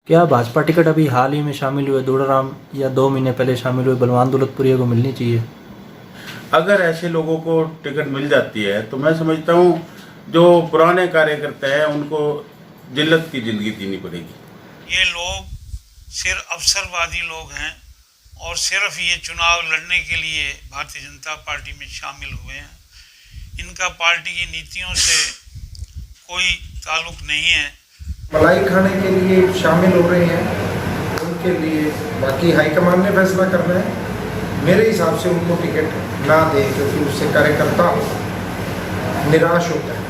क्या भाजपा टिकट अभी हाल ही में शामिल हुए दूड़ाराम या 2 महीने पहले शामिल हुए बलवान दौलतपुरिया को मिलनी चाहिए? अगर ऐसे लोगों को टिकट मिल जाती है तो मैं समझता हूँ जो पुराने कार्यकर्ता हैं उनको जिल्लत की जिंदगी जीनी पड़ेगी। ये लोग सिर्फ अवसरवादी लोग हैं और सिर्फ ये चुनाव लड़ने के लिए भारतीय जनता पार्टी में शामिल हुए हैं। इनका पार्टी की नीतियों से कोई ताल्लुक नहीं है। मलाई खाने के लिए शामिल हो रहे हैं, उनके लिए बाकी हाईकमान ने फैसला करना है। मेरे हिसाब से उनको टिकट ना दे, क्योंकि उससे कार्यकर्ता निराश होता है।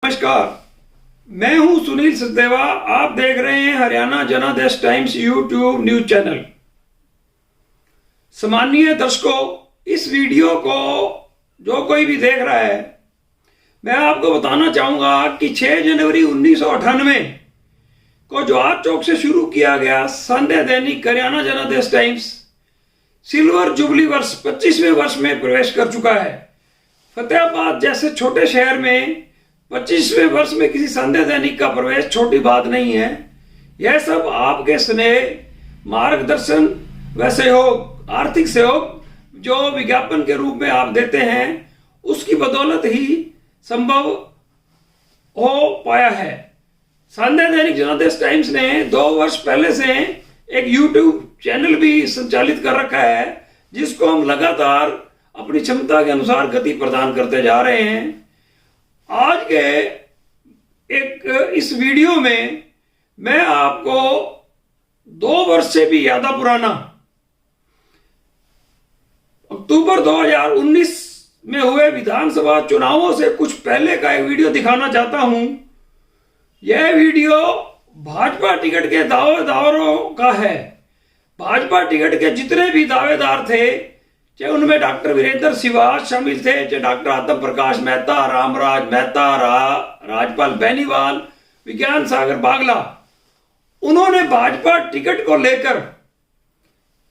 नमस्कार, मैं हूं सुनील सचदेवा। आप देख रहे हैं हरियाणा जनादेश टाइम्स यूट्यूब न्यूज चैनल। सम्मानीय दर्शकों, इस वीडियो को जो कोई भी देख रहा है, मैं आपको बताना चाहूंगा कि 6 जनवरी 1998 को जवाहर चौक से शुरू किया गया संडे दैनिक हरियाणा जनादेश टाइम्स सिल्वर जुबली वर्ष 25वें वर्ष में प्रवेश कर चुका है। फतेहाबाद जैसे छोटे शहर में 25वें वर्ष में किसी संडे दैनिक का प्रवेश छोटी बात नहीं है। यह सब आपके स्नेह, मार्गदर्शन व सहयोग, आर्थिक सहयोग जो विज्ञापन के रूप में आप देते हैं, उसकी बदौलत ही संभव हो पाया है। संडे दैनिक जनादेश टाइम्स ने 2 वर्ष पहले से एक यूट्यूब चैनल भी संचालित कर रखा है, जिसको हम लगातार अपनी क्षमता के अनुसार गति प्रदान करते जा रहे हैं। आज के इस वीडियो में मैं आपको 2 वर्ष से भी ज्यादा पुराना अक्टूबर 2019 में हुए विधानसभा चुनावों से कुछ पहले का एक वीडियो दिखाना चाहता हूं। यह वीडियो भाजपा टिकट के दावेदारों का है। भाजपा टिकट के जितने भी दावेदार थे, चाहे उनमें डॉक्टर वीरेंद्र सिवाज शामिल थे, चाहे डॉक्टर आत्म प्रकाश मेहता, रामराज मेहता, राजपाल बेनीवाल, विज्ञान सागर बागला, उन्होंने भाजपा टिकट को लेकर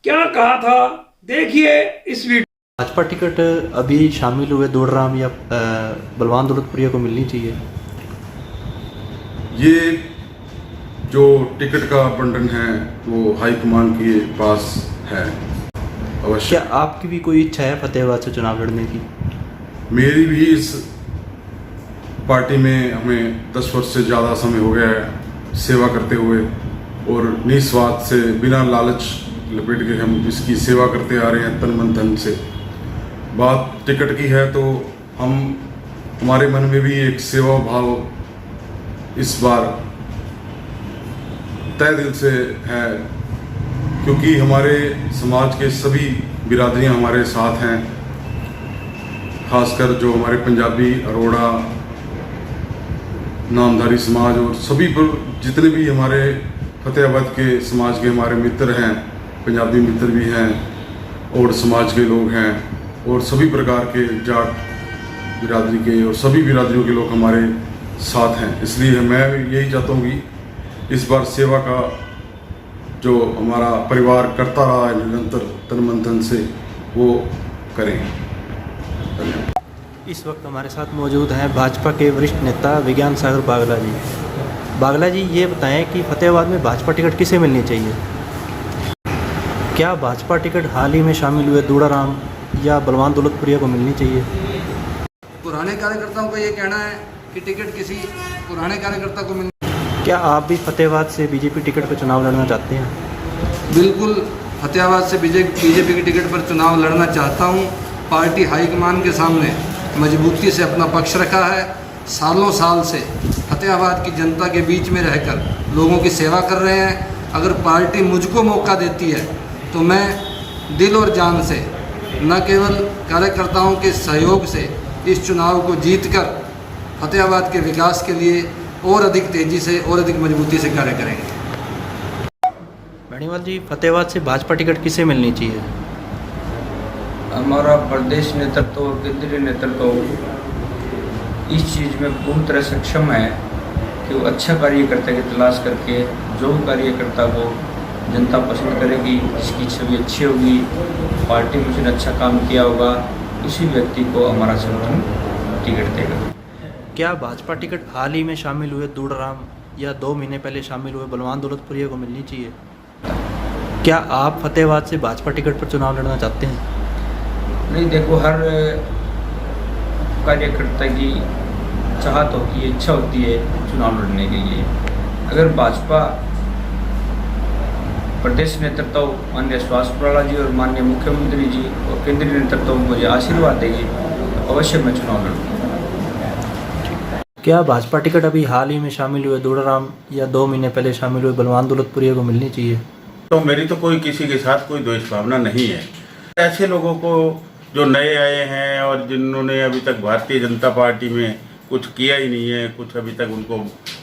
क्या कहा था, देखिए इस वीडियो। भाजपा टिकट अभी शामिल हुए दूड़ाराम या बलवान दौलतपुरिया को मिलनी चाहिए? ये जो टिकट का बंटन है वो हाईकमान के पास है। अवश्य। क्या आपकी भी कोई इच्छा है फतेहाबाद से चुनाव लड़ने की? मेरी भी इस पार्टी में हमें 10 वर्ष से ज़्यादा समय हो गया है सेवा करते हुए, और निस्वार्थ से बिना लालच लपेट के हम इसकी सेवा करते आ रहे हैं तन मन धन से। बात टिकट की है तो हमारे मन में भी एक सेवा भाव इस बार तय दिल से है, क्योंकि हमारे समाज के सभी बिरादरियां हमारे साथ हैं। खासकर जो हमारे पंजाबी, अरोड़ा, नामधारी समाज और सभी पर जितने भी हमारे फतेहाबाद के समाज के हमारे मित्र हैं, पंजाबी मित्र भी हैं और समाज के लोग हैं, और सभी प्रकार के जाट बिरादरी के और सभी बिरादरियों के लोग हमारे साथ हैं। इसलिए मैं यही चाहता हूँ कि इस बार सेवा का जो हमारा परिवार करता रहा है निरंतर तन मन धन से, वो करें। धन्यवाद। इस वक्त हमारे साथ मौजूद हैं भाजपा के वरिष्ठ नेता विज्ञान सागर बागला जी। बागला जी, ये बताएं कि फतेहाबाद में भाजपा टिकट किसे मिलनी चाहिए? क्या भाजपा टिकट हाल ही में शामिल हुए दूड़ाराम या बलवान दौलतपुरिया को मिलनी चाहिए? पुराने कार्यकर्ताओं का ये कहना है कि टिकट किसी पुराने कार्यकर्ता को मिलनी। क्या आप भी फतेहाबाद से बीजेपी टिकट पर चुनाव लड़ना चाहते हैं? बिल्कुल, फतेहाबाद से बीजेपी की टिकट पर चुनाव लड़ना चाहता हूं। पार्टी हाईकमान के सामने मजबूती से अपना पक्ष रखा है। सालों साल से फतेहाबाद की जनता के बीच में रहकर लोगों की सेवा कर रहे हैं। अगर पार्टी मुझको मौका देती है तो मैं दिल और जान से, न केवल कार्यकर्ताओं के सहयोग से, इस चुनाव को जीतकर फतेहाबाद के विकास के लिए और अधिक तेजी से और अधिक मजबूती से कार्य करेंगे। बेनीवाल जी, फतेहाबाद से भाजपा टिकट किसे मिलनी चाहिए? हमारा प्रदेश नेतृत्व और केंद्रीय नेतृत्व इस चीज़ में पूरी तरह सक्षम है कि वो अच्छा कार्यकर्ता की तलाश करके जो कार्यकर्ता को जनता पसंद करेगी, जिसकी छवि अच्छी होगी, पार्टी में उसने अच्छा काम किया होगा, इसी व्यक्ति को हमारा संगठन टिकट देगा। क्या भाजपा टिकट हाल ही में शामिल हुए दूड़राम या 2 महीने पहले शामिल हुए बलवान दौलतपुरिया को मिलनी चाहिए? क्या आप फतेहाबाद से भाजपा टिकट पर चुनाव लड़ना चाहते हैं? नहीं, देखो, हर कार्यकर्ता की चाहत होती है, इच्छा होती है चुनाव लड़ने के लिए। अगर भाजपा प्रदेश नेतृत्व माननीय सुभाष बराला जी और माननीय मुख्यमंत्री जी और केंद्रीय नेतृत्व मुझे आशीर्वाद देगी तो अवश्य मैं चुनाव लड़ूंगा। क्या भाजपा टिकट अभी हाल ही में शामिल हुए दूड़राम या 2 महीने पहले शामिल हुए बलवान दौलतपुरिया को मिलनी चाहिए? तो मेरी तो कोई किसी के साथ कोई द्वेष भावना नहीं है। ऐसे लोगों को जो नए आए हैं और जिन्होंने अभी तक भारतीय जनता पार्टी में कुछ किया ही नहीं है, कुछ अभी तक उनको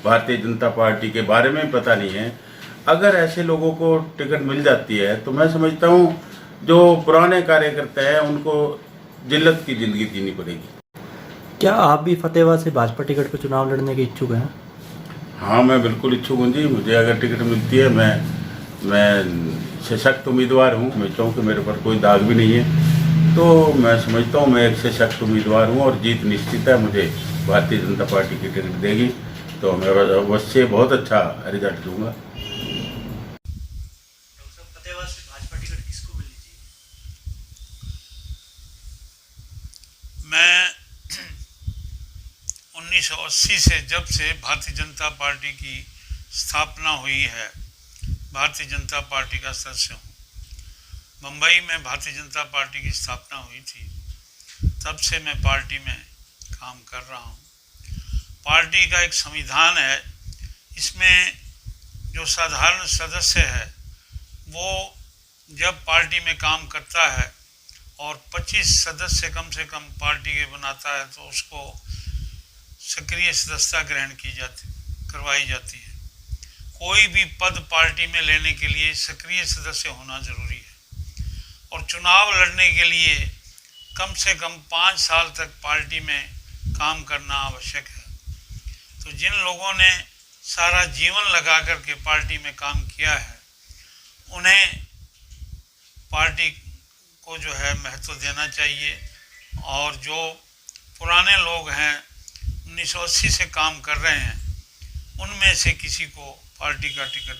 भारतीय जनता पार्टी के बारे में पता नहीं है, अगर ऐसे लोगों को टिकट मिल जाती है तो मैं समझता हूँ जो पुराने कार्यकर्ता हैं उनको जिल्लत की ज़िंदगी जीनी पड़ेगी। क्या आप भी फतेहाबाद से भाजपा टिकट पर चुनाव लड़ने के इच्छुक हैं? हाँ, मैं बिल्कुल इच्छुक हूँ जी। मुझे अगर टिकट मिलती है, मैं सशक्त उम्मीदवार हूँ। समझता हूँ कि मेरे पर कोई दाग भी नहीं है, तो मैं समझता हूँ मैं एक सशक्त उम्मीदवार हूँ और जीत निश्चित है। मुझे भारतीय जनता पार्टी की टिकट देगी तो मैं अवश्य बहुत अच्छा रिजल्ट दूंगा। फतेहाबाद से भाजपा टिकट किसको मिलनी चाहिए? मैं 1980 से जब से भारतीय जनता पार्टी की स्थापना हुई है, भारतीय जनता पार्टी का सदस्य हूँ। मुंबई में भारतीय जनता पार्टी की स्थापना हुई थी, तब से मैं पार्टी में काम कर रहा हूँ। पार्टी का एक संविधान है, इसमें जो साधारण सदस्य है वो जब पार्टी में काम करता है और 25 सदस्य कम से कम पार्टी के बनाता है तो उसको सक्रिय सदस्यता ग्रहण करवाई जाती है। कोई भी पद पार्टी में लेने के लिए सक्रिय सदस्य होना जरूरी है और चुनाव लड़ने के लिए कम से कम 5 साल तक पार्टी में काम करना आवश्यक है। तो जिन लोगों ने सारा जीवन लगा कर के पार्टी में काम किया है, उन्हें पार्टी को जो है महत्व देना चाहिए, और जो पुराने लोग हैं 1980 से काम कर रहे हैं, उनमें से किसी को पार्टी का टिकट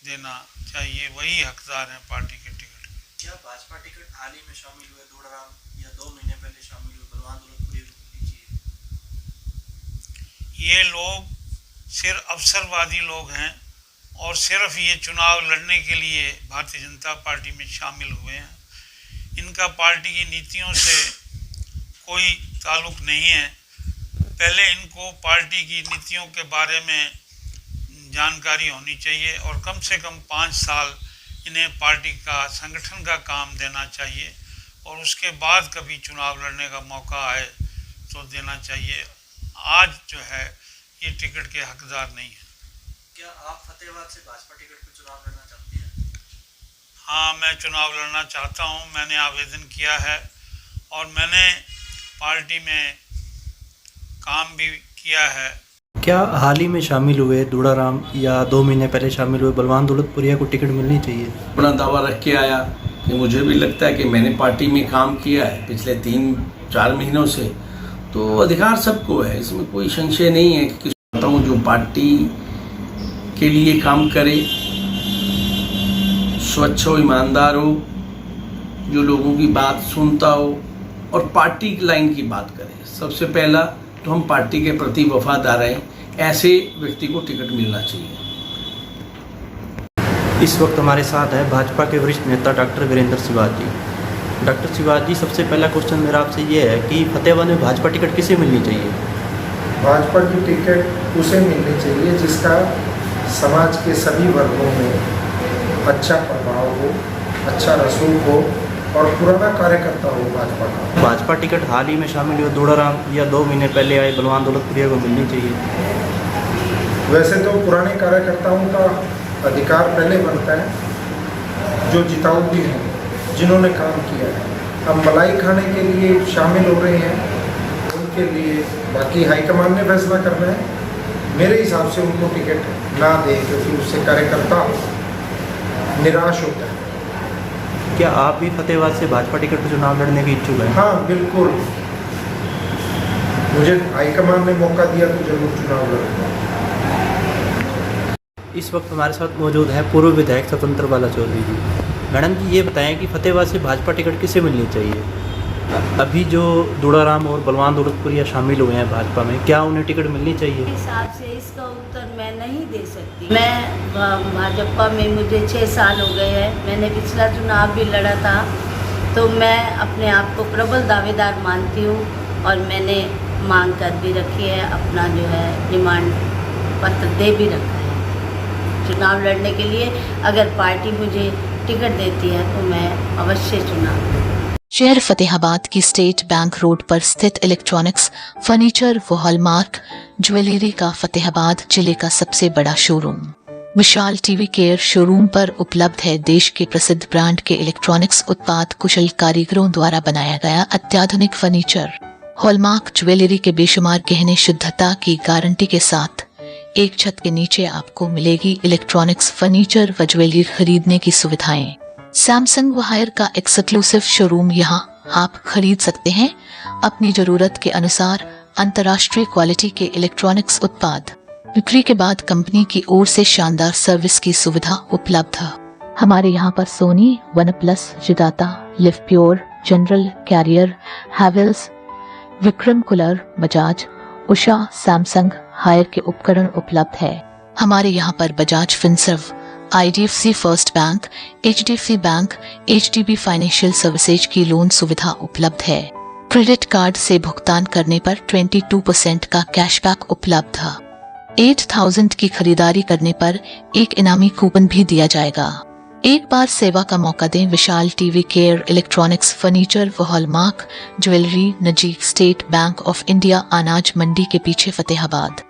देना चाहिए, वही हकदार हैं पार्टी के टिकट। क्या भाजपा टिकट हाल ही में शामिल हुए दूड़राम या 2 महीने पहले शामिल हुए बलवान दौलतपुरिया को मिलनी चाहिए? ये लोग सिर्फ अवसरवादी लोग हैं और सिर्फ ये चुनाव लड़ने के लिए भारतीय जनता पार्टी में शामिल हुए हैं। इनका पार्टी की नीतियों से कोई ताल्लुक नहीं है। पहले इनको पार्टी की नीतियों के बारे में जानकारी होनी चाहिए और कम से कम 5 साल इन्हें पार्टी का संगठन का काम देना चाहिए, और उसके बाद कभी चुनाव लड़ने का मौका आए तो देना चाहिए। आज जो है ये टिकट के हकदार नहीं है। क्या आप फतेहाबाद से भाजपा टिकट पर चुनाव लड़ना चाहते हैं? हाँ, मैं चुनाव लड़ना चाहता हूँ। मैंने आवेदन किया है और मैंने पार्टी में काम भी किया है। क्या हाल ही में शामिल हुए दूड़ाराम या 2 महीने पहले शामिल हुए बलवान दौलतपुरिया को टिकट मिलनी चाहिए? अपना दावा रख के आया कि मुझे भी लगता है कि मैंने पार्टी में काम किया है पिछले 3-4 महीनों से, तो अधिकार सबको है, इसमें कोई संशय नहीं है कि चाहता हूँ जो पार्टी के लिए काम करे, स्वच्छ हो, ईमानदार हो, जो लोगों की बात सुनता हो और पार्टी की लाइन की बात करे। सबसे पहला तो हम पार्टी के प्रति वफादार हैं, ऐसे व्यक्ति को टिकट मिलना चाहिए। इस वक्त हमारे साथ है भाजपा के वरिष्ठ नेता डॉक्टर वीरेंद्र सिवाज जी। डॉक्टर सिवाज जी, सबसे पहला क्वेश्चन मेरा आपसे ये है कि फतेहाबाद में भाजपा टिकट किसे मिलनी चाहिए? भाजपा की टिकट उसे मिलनी चाहिए जिसका समाज के सभी वर्गों में अच्छा प्रभाव हो, अच्छा रसूख हो और पुराना कार्यकर्ता हो भाजपा का। भाजपा टिकट हाल ही में शामिल हुए दूड़ाराम या 2 महीने पहले आए बलवान दौलतपुरिया को मिलनी चाहिए? वैसे तो पुराने कार्यकर्ताओं का अधिकार पहले बनता है, जो जिताऊ भी हैं, जिन्होंने काम किया है। अब मलाई खाने के लिए शामिल हो रहे हैं, उनके लिए बाकी हाईकमान ने फैसला करना है। मेरे हिसाब से उनको टिकट ना दें, क्योंकि उससे कार्यकर्ता निराश होता है। क्या आप भी फतेहाबाद से भाजपा टिकट पर चुनाव लड़ने के इच्छुक हैं? हाँ बिल्कुल, मुझे हाईकमान ने मौका दिया तो जरूर चुनाव लड़ूंगा। इस वक्त हमारे साथ मौजूद है पूर्व विधायक स्वतंत्र बाला चौधरी जी। मैडम जी, ये बताएं कि फतेहाबाद से भाजपा टिकट किसे मिलनी चाहिए? अभी जो दुड़ाराम और बलवान दौलतपुरिया शामिल हुए हैं भाजपा में, क्या उन्हें टिकट मिलनी चाहिए? हिसाब से इसका उत्तर मैं नहीं दे सकती। मैं भाजपा में मुझे 6 साल हो गए हैं, मैंने पिछला चुनाव भी लड़ा था, तो मैं अपने आप को प्रबल दावेदार मानती हूँ और मैंने मांग कर भी रखी है, अपना जो है डिमांड पत्र दे भी रखा है चुनाव लड़ने के लिए। अगर पार्टी मुझे टिकट देती है तो मैं अवश्य चुनाव लड़ूंगी। शहर फतेहाबाद की स्टेट बैंक रोड पर स्थित इलेक्ट्रॉनिक्स, फर्नीचर व हॉलमार्क ज्वेलरी का फतेहाबाद जिले का सबसे बड़ा शोरूम विशाल टीवी केयर शोरूम पर उपलब्ध है देश के प्रसिद्ध ब्रांड के इलेक्ट्रॉनिक्स उत्पाद कुशल कारीगरों द्वारा बनाया गया अत्याधुनिक फर्नीचर, हॉलमार्क ज्वेलरी के बेशुमार गहने शुद्धता की गारंटी के साथ एक छत के नीचे आपको मिलेगी इलेक्ट्रॉनिक्स, फर्नीचर व ज्वेलरी खरीदने की सुविधाएं। सैमसंग व हायर का एक्सक्लूसिव शोरूम यहाँ आप खरीद सकते हैं अपनी जरूरत के अनुसार अंतर्राष्ट्रीय क्वालिटी के इलेक्ट्रॉनिक्स उत्पाद। बिक्री के बाद कंपनी की ओर से शानदार सर्विस की सुविधा उपलब्ध है। हमारे यहाँ पर सोनी, वन प्लस, जिदाता, Livpure, General, Carrier, Havells, Vikram cooler, Bajaj, Usha, Samsung, Haier के उपकरण उपलब्ध है। हमारे यहाँ पर Bajaj Finserv, IDFC first bank, HDFC bank, HDB financial services की लोन सुविधा उपलब्ध है। क्रेडिट कार्ड से भुगतान करने पर 22% का कैशबैक उपलब्ध है। 8000 की खरीदारी करने पर एक इनामी कूपन भी दिया जाएगा। एक बार सेवा का मौका दें। विशाल टीवी केयर इलेक्ट्रॉनिक्स, फर्नीचर व हॉलमार्क ज्वेलरी, नजीक स्टेट बैंक ऑफ इंडिया, अनाज मंडी के पीछे, फतेहाबाद।